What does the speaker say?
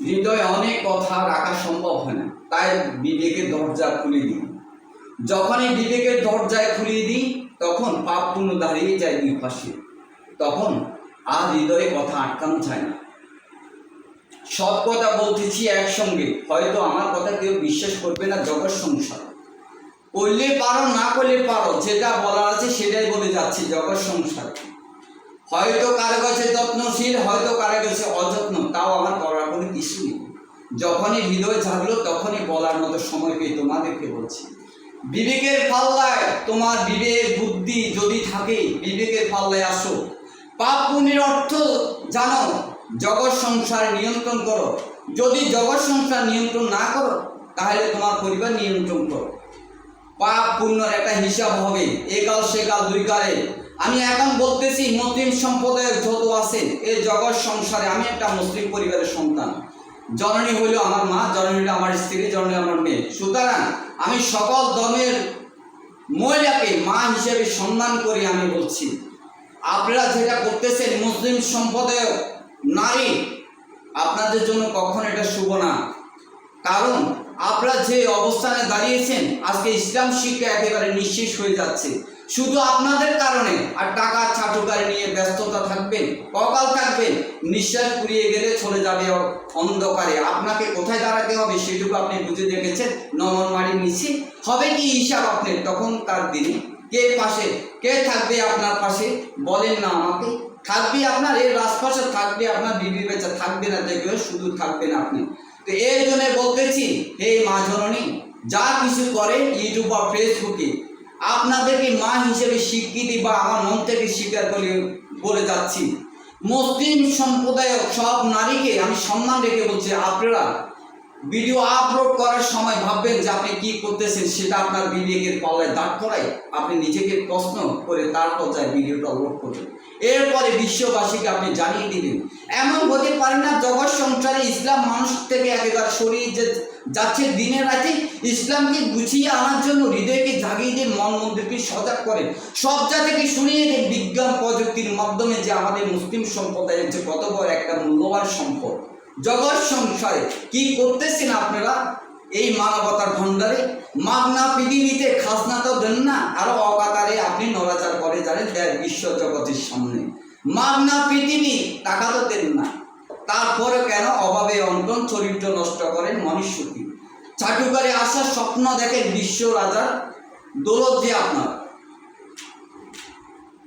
হৃদয়ে অনেক কথা রাখা সম্ভব হয় না, তাই বিবেকের দরজা খুলে দিই। যখনই বিবেকের দরজায় খুলিয়ে দিই তখন পাপ পুণ্য দাঁড়িয়ে যায় দুই পাশে, তখন আর হৃদয়ে কথা আটকানো যায় না। সব কথা বলতেছি একসঙ্গে, হয়তো আমার কথা কেউ বিশ্বাস করবে না। জগৎ সংসার করলে পারো, না করলে পারো, যেটা বলার আছে সেটাই বলে যাচ্ছি। জগৎ সংসার হয়তো কারো কাছে যত্নশীল, হয়তো কারো কাছে অযত্ন, তাও আমার করার কোনো কিছু নেই। যখনই হৃদয় জাগলো তখনই বলার মতো সময় পেয়ে তোমাদেরকে বলছি। বিবেকের পাল্লায় তোমার বিবেক বুদ্ধি যদি থাকে, বিবেকের পাল্লায় আসো। পাপ পুণ্যের অর্থ জানো, জগৎ সংসার নিয়ন্ত্রণ করো। যদি জগৎ সংসার নিয়ন্ত্রণ না করো তাহলে তোমার পরিবার নিয়ন্ত্রণ করো। পাপ পুণ্যর একটা হিসাব হবে, একাল সেকাল দুই কালে। আমি এখন বলতেছি মুসলিম সম্প্রদায়ের যত আছেন এই জগৎ সংসারে, আমি একটা মুসলিম পরিবারের সন্তান। জননী হইল আমার মা, জননী হইল আমার স্ত্রী, জননী আমার মেয়ে। সুতরাং আমি সকল ধর্মের মহিলাকে মা হিসেবে সম্মান করি। আমি বলছি আপনারা যেটা করতেছেন মুসলিম সম্প্রদায় নারী, আপনাদের জন্য কখনো এটা শুভ না। কারণ আপনারা যে অবস্থানে দাঁড়িয়েছেন, আজকে ইসলাম শিক্ষা একেবারে নিঃশেষ হয়ে যাচ্ছে শুধু আপনাদের কারণে। আর টাকা চাটুকারি নিয়ে ব্যস্ততা থাকবেন, ককাল থাকবেন, নিঃশ্বাস পুড়িয়ে গেলে চলে যাবে অন্ধকারে। আপনাকে কোথায় দাঁড়াতে হবে সেটুকু আপনি বুঝে দেখেছেন। নমনমারির নিচে হবে কি হিসাব আপনি তখনকার দিনে? কে পাশে, কে থাকবে আপনার পাশে বলেন না আমাকে? থাকবে আপনার এই রাজপাশে, থাকবে আপনার বিবি বেচা, থাকবে না দেখবে, শুধু থাকবেন আপনি। তো এই জন্য বলতেছি, হে মা জননী, যা কিছু করে ইউটিউব বা ফেসবুকে আপনাদেরকে মা হিসেবে স্বীকৃতি বা আমার মন থেকে স্বীকার করে বলে যাচ্ছি। মুসলিম সম্প্রদায়ের সব নারীকে আমি সম্মান রেখে বলছি, আপনারা ভিডিও আপলোড করার সময় ভাববেন যে আপনি কি করতেছেন, সেটা আপনার বিবেকের পাল্লায় দাঁড় করায় আপনি নিজেকে প্রশ্ন করে তারপর যায় ভিডিওটা আপলোড করবেন। এরপরে বিশ্ববাসীকে আপনি জানিয়ে দিবেন। এমন হতে পারে না জগৎ সংসারে ইসলাম মানুষ থেকে একেবারে সরিয়ে যাচ্ছে দিনে রাতে। ইসলামকে গুছিয়ে আনার জন্য হৃদয়কে জাগিয়ে দিয়ে মন মন্দিরকে সজাগ করেন। সব জাতিকে শুনিয়ে দেন বিজ্ঞান প্রযুক্তির মাধ্যমে যে আমাদের মুসলিম সম্প্রদায়ের যে কত বড় একটা মূল্যবান সম্পদ। জগৎ সংসারে কি করতেছেন আপনারা? এই মানবতার ভান্ডারে মাগনা পৃথিবীতে খাজনা তো দেন না, আরো অকাতারে আপনি নড়াচড় করে জানেন বিশ্ব জগতের সামনে। মাগনা পৃথিবী টাকা তো দেন না, তারপরে কেন অভাবে অন্তন চরিত্র নষ্ট করেন মনুষ্যকে? চাটুকারে আসার স্বপ্ন দেখেন বিশ্ব রাজার দৌলত যে আপনার।